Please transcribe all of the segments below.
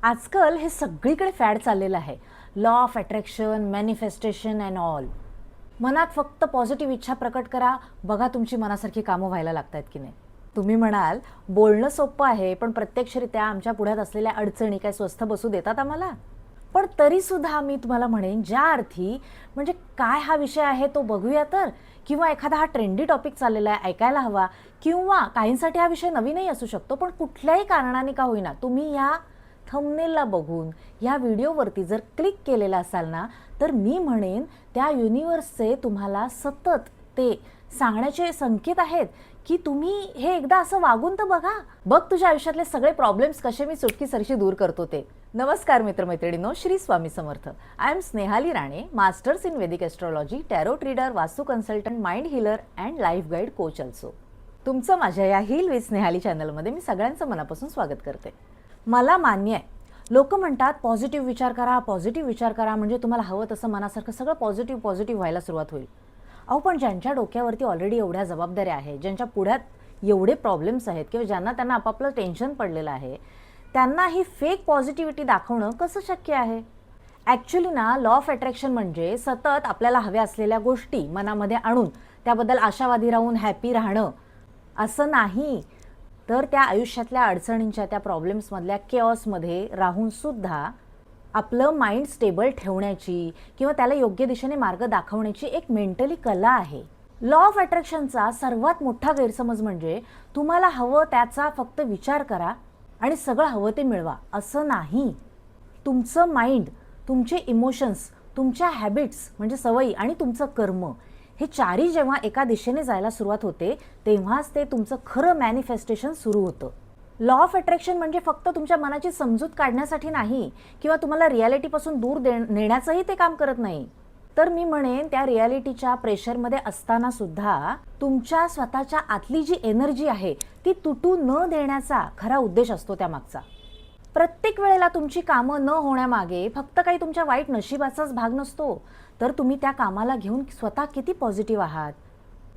आजकाल हे सगळीकडे फॅड चाललेलं आहे. Law of attraction, manifestation and all. मनात फक्त पॉझिटिव्ह इच्छा प्रकट करा, बघा तुमची मनासारखी कामं व्हायला लागतात की नाही. तुम्ही म्हणाल बोलणं सोपं आहे, पण प्रत्यक्षरित्या आमच्या पुढ्यात असलेल्या अडचणी काय स्वस्थ बसू देतात आम्हाला? पण तरीसुद्धा मी तुम्हाला म्हणेन, ज्या अर्थी म्हणजे काय हा विषय आहे तो बघूया तर, किंवा एखादा हा ट्रेंडी टॉपिक चाललेला आहे ऐकायला हवा, किंवा काहींसाठी हा विषय नवीनही असू शकतो, पण कुठल्याही कारणाने का होईना तुम्ही ह्या थंबनेलला बघून या व्हिडिओवरती जर क्लिक केलेलं असाल ना, तर मी म्हणेन त्या युनिवर्सचे तुम्हाला सतत ते सांगण्याचे संकेत आहेत की तुम्ही हे एकदा असं वागून तर बघा. बघ तुझ्या आयुष्यातले सगळे प्रॉब्लेम्स कसे मी चुटकीसरशी दूर करतो ते. नमस्कार मित्रमैत्रिणींनो, Shri Swami Samarth. I am Snehali Rane, masters in Vedic astrology, tarot reader, vastu consultant, mind healer and life guide coach also. तुमचं माझ्या या हील विथ स्नेहाली चॅनलमध्ये मी सगळ्यांचं मनापासून स्वागत करते. मला मान्य आहे, लोक म्हणतात पॉझिटिव्ह विचार करा, पॉझिटिव्ह विचार करा, म्हणजे तुम्हाला हवं तसं मनासारखं सगळं पॉझिटिव्ह व्हायला सुरुवात होईल. अहो, पण ज्यांच्या डोक्यावरती ऑलरेडी एवढ्या जबाबदाऱ्या आहेत, ज्यांच्या पुढ्यात एवढे प्रॉब्लेम्स आहेत, किंवा त्यांना आपापलं टेन्शन पडलेलं आहे, त्यांना ही फेक पॉझिटिव्हिटी दाखवणं कसं शक्य आहे? ॲक्च्युली ना, लॉ ऑफ अट्रॅक्शन म्हणजे सतत आपल्याला हव्या असलेल्या गोष्टी मनामध्ये आणून त्याबद्दल आशावादी राहून हॅपी राहणं असं नाही, तर त्या आयुष्यातल्या अडचणींच्या, त्या प्रॉब्लेम्समधल्या केऑसमध्ये राहून सुद्धा आपलं माइंड स्टेबल ठेवण्याची किंवा त्याला योग्य दिशेने मार्ग दाखवण्याची एक मेंटली कला आहे. लॉ ऑफ अट्रॅक्शनचा सर्वात मोठा गैरसमज म्हणजे तुम्हाला हवं त्याचा फक्त विचार करा आणि सगळं हवं ते मिळवा, असं नाही. तुमचं माइंड, तुमचे इमोशन्स, तुमच्या हॅबिट्स म्हणजे सवयी आणि तुमचं कर्म, हे चारही जेव्हा एका दिशेने जायला सुरुवात होते, तेव्हाच ते तुमचं खरं मॅनिफेस्टेशन सुरू होतं. लॉ ऑफ अट्रॅक्शन म्हणजे फक्त तुमच्या मनाची समजूत काढण्यासाठी नाही, किंवा तुम्हाला रियालिटीपासून दूर नेण्याचंही ते काम करत नाही. तर मी म्हणेन, त्या रियालिटीच्या प्रेशरमध्ये असताना सुद्धा तुमच्या स्वतःच्या आतली जी एनर्जी आहे ती तुटू न देण्याचा खरा उद्देश असतो त्यामागचा. प्रत्येक वेळेला तुमची कामं न होण्यामागे फक्त काही तुमच्या वाईट नशिबाचाच भाग नसतो, तर तुम्ही त्या कामाला घेऊन स्वतः किती पॉझिटिव्ह आहात,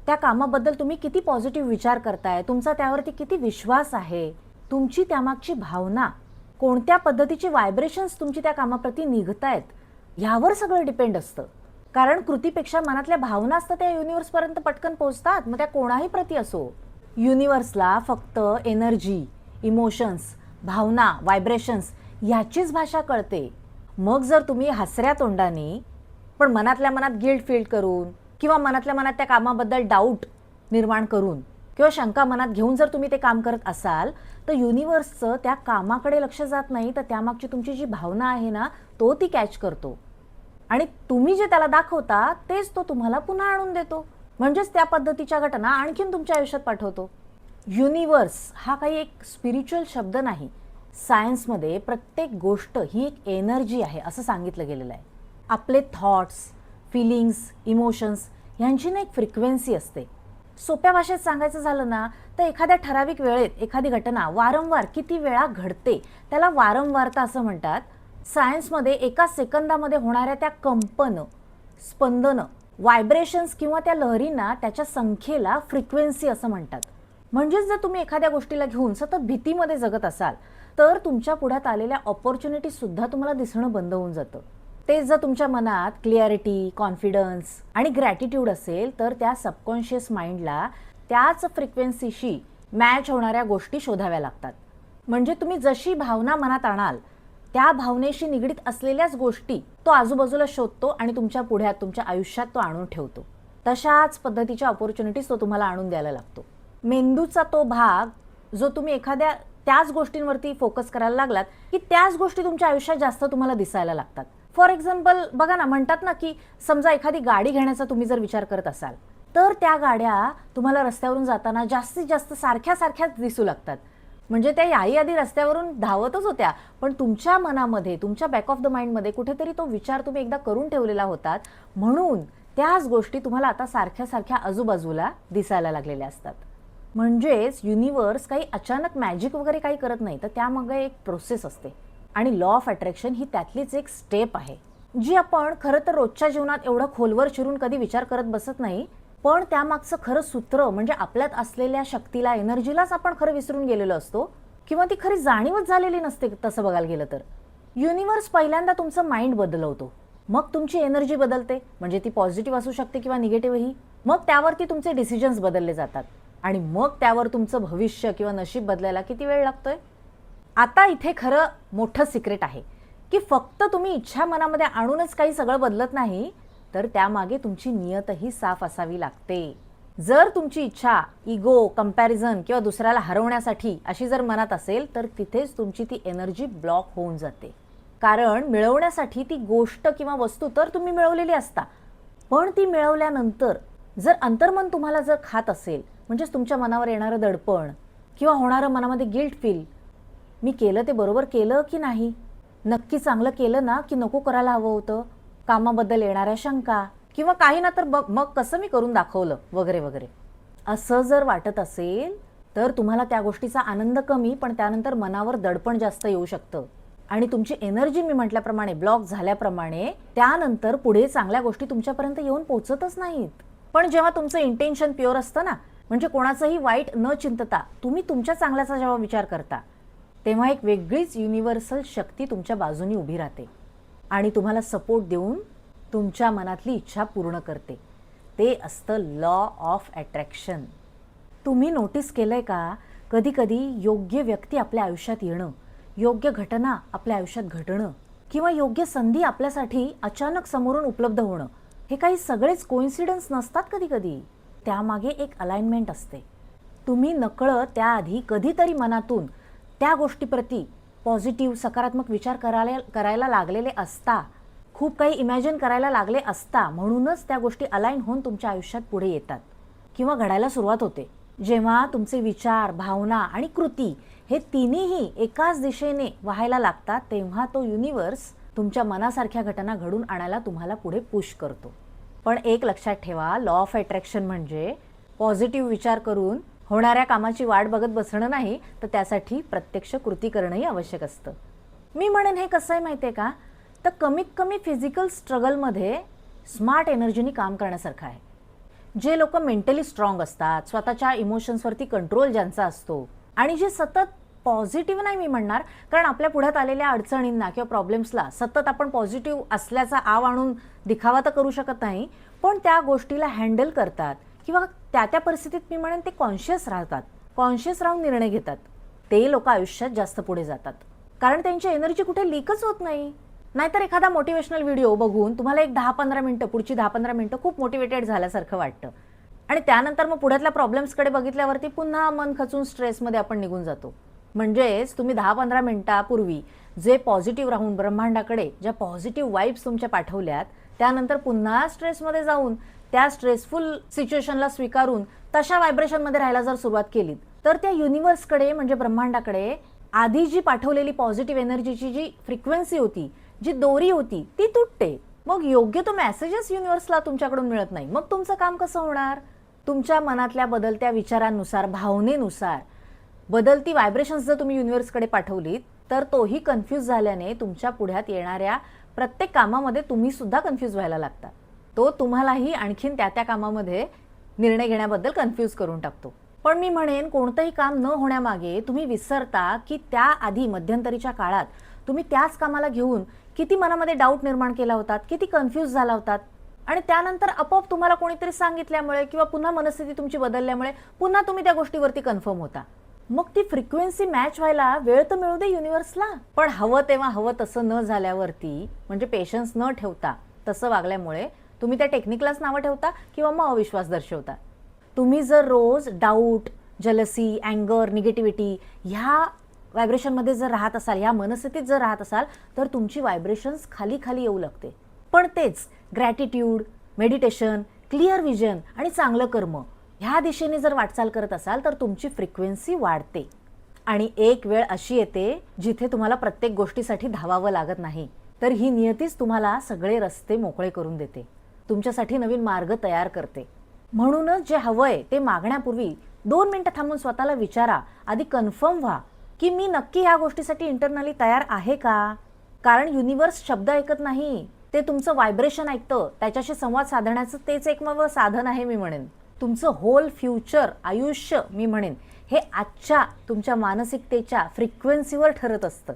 त्या कामाबद्दल तुम्ही किती पॉझिटिव्ह विचार करताय, तुमचा त्यावरती किती विश्वास आहे, तुमची त्यामागची भावना, कोणत्या पद्धतीची व्हायब्रेशन्स तुमची त्या कामाप्रती निघतायत, ह्यावर सगळं डिपेंड असतं. कारण कृतीपेक्षा मनातल्या भावना असतात त्या युनिवर्सपर्यंत पटकन पोहोचतात, मग त्या कोणाही प्रती असो. युनिवर्सला फक्त एनर्जी, इमोशन्स, भावना, व्हायब्रेशन्स ह्याचीच भाषा कळते. मग जर तुम्ही हसऱ्या तोंडाने पण मनातल्या मनात गिल्ट फील करून, किंवा मनातल्या मनात त्या कामाबद्दल डाऊट निर्माण करून, किंवा शंका मनात घेऊन जर तुम्ही ते काम करत असाल, तर युनिवर्सचं त्या कामाकडे लक्ष जात नाही, तर त्यामागची तुमची जी भावना आहे ना, तो ती कॅच करतो आणि तुम्ही जे त्याला दाखवता तेच तो तुम्हाला पुन्हा आणून देतो. म्हणजेच त्या पद्धतीच्या घटना आणखीन तुमच्या आयुष्यात पाठवतो. युनिवर्स हा काही एक स्पिरिच्युअल शब्द नाही. सायन्समध्ये प्रत्येक गोष्ट ही एक एनर्जी आहे असं सांगितलं गेलेलं आहे. आपले थॉट्स, फिलिंग्स, इमोशन्स यांची ना एक फ्रिक्वेन्सी असते. सोप्या भाषेत सांगायचं झालं ना, तर एखाद्या ठराविक वेळेत एखादी घटना वारंवार किती वेळा घडते त्याला वारंवारता असं म्हणतात. सायन्समध्ये एका सेकंदामध्ये होणाऱ्या त्या कंपन, स्पंदन, व्हायब्रेशन्स किंवा त्या लहरींना, त्याच्या संख्येला फ्रिक्वेन्सी असं म्हणतात. म्हणजेच जर तुम्ही एखाद्या गोष्टीला घेऊन सतत भीतीमध्ये जगत असाल, तर तुमच्या पुढ्यात आलेल्या ऑपॉर्च्युनिटीजसुद्धा तुम्हाला दिसणं बंद होऊन जातं. तेच जर तुमच्या मनात क्लिअरिटी, कॉन्फिडन्स आणि ग्रॅटिट्यूड असेल, तर त्या सबकॉन्शियस माइंडला त्याच फ्रिक्वेन्सीशी मॅच होणाऱ्या गोष्टी शोधाव्या लागतात. म्हणजे तुम्ही जशी भावना मनात आणाल, त्या भावनेशी निगडीत असलेल्याच गोष्टी तो आजूबाजूला शोधतो आणि तुमच्या पुढ्यात, तुमच्या आयुष्यात तो आणून ठेवतो. तशाच पद्धतीच्या ऑपॉर्च्युनिटीज तो तुम्हाला आणून द्यायला लागतो. मेंदूचा तो भाग जो तुम्ही एखाद्या त्याच गोष्टींवरती फोकस करायला लागलात, की त्याच गोष्टी तुमच्या आयुष्यात जास्त तुम्हाला दिसायला लागतात. फॉर एक्झाम्पल बघा ना, म्हणतात ना, की समजा एखादी गाडी घेण्याचा तुम्ही जर विचार करत असाल, तर त्या गाड्या तुम्हाला रस्त्यावरून जाताना जास्तीत जास्त सारख्याच दिसू लागतात. म्हणजे त्या याही आधी रस्त्यावरून धावतच होत्या, पण तुमच्या मनामध्ये, तुमच्या बॅक ऑफ द माइंडमध्ये कुठेतरी तो विचार तुम्ही एकदा करून ठेवलेला होतात, म्हणून त्याच गोष्टी तुम्हाला आता सारख्या आजूबाजूला दिसायला लागलेल्या असतात. म्हणजेच युनिवर्स काही अचानक मॅजिक वगैरे काही करत नाही, तर त्यामागे एक प्रोसेस असते. आणि लॉ ऑफ अट्रॅक्शन ही त्यातलीच एक स्टेप आहे, जी आपण खरं तर रोजच्या जीवनात एवढं खोलवर शिरून कधी विचार करत बसत नाही. पण त्यामागचं खरं सूत्र म्हणजे आपल्यात असलेल्या शक्तीला, एनर्जीलाच आपण खरं विसरून गेलेलो असतो. किंवा ती खरी जाणीवच झालेली नसते तसं बघायला गेलं तर. युनिव्हर्स पहिल्यांदा तुमचं माइंड बदलवतो, मग तुमची एनर्जी बदलते, म्हणजे ती पॉझिटिव्ह असू शकते किंवा निगेटिव्हही. मग त्यावरती तुमचे डिसिजन्स बदलले जातात आणि मग त्यावर तुमचं भविष्य किंवा नशीब बदलायला किती वेळ लागतोय. आता इथे खरं मोठं सिक्रेट आहे की फक्त तुम्ही इच्छा मनामध्ये आणूनच काही सगळं बदलत नाही, तर त्यामागे तुमची नियतही साफ असावी लागते. जर तुमची इच्छा इगो, कंपॅरिझन किंवा दुसऱ्याला हरवण्यासाठी अशी जर मनात असेल, तर तिथेच तुमची ती एनर्जी ब्लॉक होऊन जाते. कारण मिळवण्यासाठी ती गोष्ट किंवा वस्तू तर तुम्ही मिळवलेली असता, पण ती मिळवल्यानंतर जर अंतर्मन तुम्हाला जर खात असेल, म्हणजेच तुमच्या मनावर येणारं दडपण किंवा होणारं मनामध्ये गिल्ट फील, मी केलं ते बरोबर केलं की नाही, नक्की चांगलं केलं ना की नको करायला हवं होतं, कामाबद्दल येणाऱ्या शंका किंवा काही ना तर मग कसं मी करून दाखवलं वगैरे वगैरे, असं जर वाटत असेल तर तुम्हाला त्या गोष्टीचा आनंद कमी, पण त्यानंतर मनावर दडपण जास्त येऊ शकतं आणि तुमची एनर्जी मी म्हटल्याप्रमाणे ब्लॉक झाल्याप्रमाणे त्यानंतर पुढे चांगल्या गोष्टी तुमच्यापर्यंत येऊन पोहोचतच नाहीत. पण जेव्हा तुमचं इंटेन्शन प्युअर असतं ना, म्हणजे कोणाचंही वाईट न चिंतता तुम्ही तुमच्या चांगल्याचा जेव्हा विचार करता, तेव्हा एक वेगळीच युनिव्हर्सल शक्ती तुमच्या बाजूनी उभी राहते आणि तुम्हाला सपोर्ट देऊन तुमच्या मनातली इच्छा पूर्ण करते. ते असतं लॉ ऑफ अट्रॅक्शन. तुम्ही नोटीस केलंय का, कधी कधी योग्य व्यक्ती आपल्या आयुष्यात येणं, योग्य घटना आपल्या आयुष्यात घडणं किंवा योग्य संधी आपल्यासाठी अचानक समोरून उपलब्ध होणं, हे काही सगळेच कोइन्सिडन्स नसतात. कधी कधी त्यामागे एक अलाइनमेंट असते. तुम्ही नकळत त्याआधी कधीतरी मनातून त्या गोष्टीप्रती पॉझिटिव्ह सकारात्मक विचार करायला लागलेले असता, खूप काही इमॅजिन करायला लागले असता, म्हणूनच त्या गोष्टी अलाइन होऊन तुमच्या आयुष्यात पुढे येतात किंवा घडायला सुरुवात होते. जेव्हा तुमचे विचार, भावना आणि कृती हे तिन्हीही एकाच दिशेने वाहायला लागतात, तेव्हा तो युनिव्हर्स तुमच्या मनासारख्या घटना घडून आणायला तुम्हाला पुढे पुश करतो. पण एक लक्षात ठेवा, लॉ ऑफ अट्रॅक्शन म्हणजे पॉझिटिव्ह विचार करून होणाऱ्या कामाची वाट बघत बसणं नाही, तर त्यासाठी प्रत्यक्ष कृती करणंही आवश्यक असतं. मी म्हणेन हे कसं आहे माहिती आहे का, तर कमीत कमी फिजिकल स्ट्रगलमध्ये स्मार्ट एनर्जीनी काम करण्यासारखं आहे. जे लोक मेंटली स्ट्रॉंग असतात, स्वतःच्या इमोशन्सवरती कंट्रोल ज्यांचा असतो आणि जे सतत पॉझिटिव्ह, नाही मी म्हणणार, कारण आपल्या पुढ्यात आलेल्या अडचणींना किंवा प्रॉब्लेम्सला सतत आपण पॉझिटिव्ह असल्याचा आव आणून दिखावा तर करू शकत नाही, पण त्या गोष्टीला हँडल करतात किंवा त्या परिस्थितीत मी म्हणेन ते कॉन्शियस राहतात, कॉन्शियस राहून निर्णय घेतात, ते लोक आयुष्यात जास्त पुढे जातात. कारण त्यांची एनर्जी कुठे लीकच होत नाही. नाहीतर एखादा मोटिवेशनल व्हिडिओ बघून तुम्हाला एक 10-15 मिनिटं, पुढची 10-15 मिनिटं खूप मोटिवेटेड झाल्यासारखं वाटतं आणि त्यानंतर मग पुढ्यातल्या प्रॉब्लेम्सकडे बघितल्यावरती पुन्हा मन खचून स्ट्रेसमध्ये आपण निघून जातो. म्हणजेच तुम्ही 10-15 मिनिटापूर्वी जे पॉझिटिव्ह राहून ब्रह्मांडाकडे ज्या पॉझिटिव्ह वाईब्स तुमच्या पाठवल्यात, त्यानंतर पुन्हा स्ट्रेसमध्ये जाऊन त्या स्ट्रेसफुल सिच्युएशनला स्वीकारून तशा व्हायब्रेशनमध्ये राहायला जर सुरुवात केली, तर त्या युनिव्हर्सकडे म्हणजे ब्रह्मांडाकडे आधी जी पाठवलेली पॉझिटिव्ह एनर्जीची जी फ्रिक्वेन्सी होती, जी दोरी होती, ती तुटते. मग योग्य तो मेसेजेस युनिव्हर्सला तुमच्याकडून मिळत नाही. मग तुमचं काम कसं होणार? तुमच्या मनातल्या बदलत्या विचारांनुसार, भावनेनुसार बदलती व्हायब्रेशन्स जर तुम्ही युनिव्हर्सकडे पाठवलीत, तर तोही कन्फ्यूज झाल्याने तुमच्या पुढ्यात येणाऱ्या प्रत्येक कामामध्ये तुम्ही सुद्धा कन्फ्यूज व्हायला लागता. तो तुम्हालाही आणखीन त्या कामामध्ये निर्णय घेण्याबद्दल कन्फ्यूज करून टाकतो. पण मी म्हणेन, कोणतंही काम न होण्यामागे तुम्ही विसरता की त्याआधी मध्यंतरीच्या काळात तुम्ही त्याच कामाला घेऊन किती मनामध्ये डाऊट निर्माण केला होतात, किती कन्फ्यूज झाला होतात आणि त्यानंतर आपोआप तुम्हाला कोणीतरी सांगितल्यामुळे किंवा पुन्हा मनस्थिती तुमची बदलल्यामुळे पुन्हा तुम्ही त्या गोष्टीवरती कन्फर्म होता. मग ती फ्रिक्वेन्सी मॅच व्हायला वेळ तर मिळू दे युनिव्हर्सला. पण हवं तेव्हा हवं तसं न झाल्यावरती, म्हणजे पेशन्स न ठेवता तसं वागल्यामुळे तुम्ही त्या टेक्निकलाच नावं ठेवता किंवा मग अविश्वास दर्शवता. तुम्ही जर रोज डाऊट, जलसी, अँगर, निगेटिव्हिटी ह्या व्हायब्रेशनमध्ये जर राहत असाल, ह्या मनस्थितीत जर राहत असाल, तर तुमची व्हायब्रेशन्स खाली खाली येऊ लागते. पण तेच ग्रॅटिट्यूड, मेडिटेशन, क्लिअर विजन आणि चांगलं कर्म ह्या दिशेने जर वाटचाल करत असाल, तर तुमची फ्रिक्वेन्सी वाढते आणि एक वेळ अशी येते जिथे तुम्हाला प्रत्येक गोष्टीसाठी धावावं लागत नाही, तर ही नियतीच तुम्हाला सगळे रस्ते मोकळे करून देते, तुमच्यासाठी नवीन मार्ग तयार करते. म्हणूनच जे हवंय ते मागण्यापूर्वी 2 मिनिटं थांबून स्वतःला विचारा, आधी कन्फर्म व्हा की मी नक्की ह्या गोष्टीसाठी इंटरनली तयार आहे का. कारण युनिव्हर्स शब्द ऐकत नाही, ते तुमचं व्हायब्रेशन ऐकतं. त्याच्याशी संवाद साधण्याचं तेच एकमेव साधन आहे. मी म्हणेन तुमचं होल फ्युचर, आयुष्य मी म्हणेन हे आजच्या तुमच्या मानसिकतेच्या फ्रिक्वेन्सीवर ठरत असतं.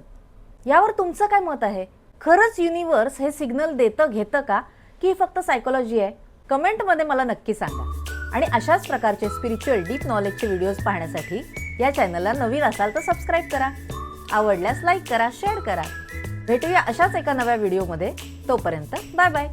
यावर तुमचं काय मत आहे? खरंच युनिवर्स हे सिग्नल देतं घेतं का, की ही फक्त सायकोलॉजी आहे? कमेंटमध्ये मला नक्की सांगा. आणि अशाच प्रकारचे स्पिरिच्युअल डीप नॉलेजचे व्हिडिओज पाहण्यासाठी या चॅनलला नवीन असाल तर सबस्क्राईब करा. आवडल्यास लाईक करा, शेअर करा. भेटूया अशाच एका नव्या व्हिडिओमध्ये. तोपर्यंत बाय बाय.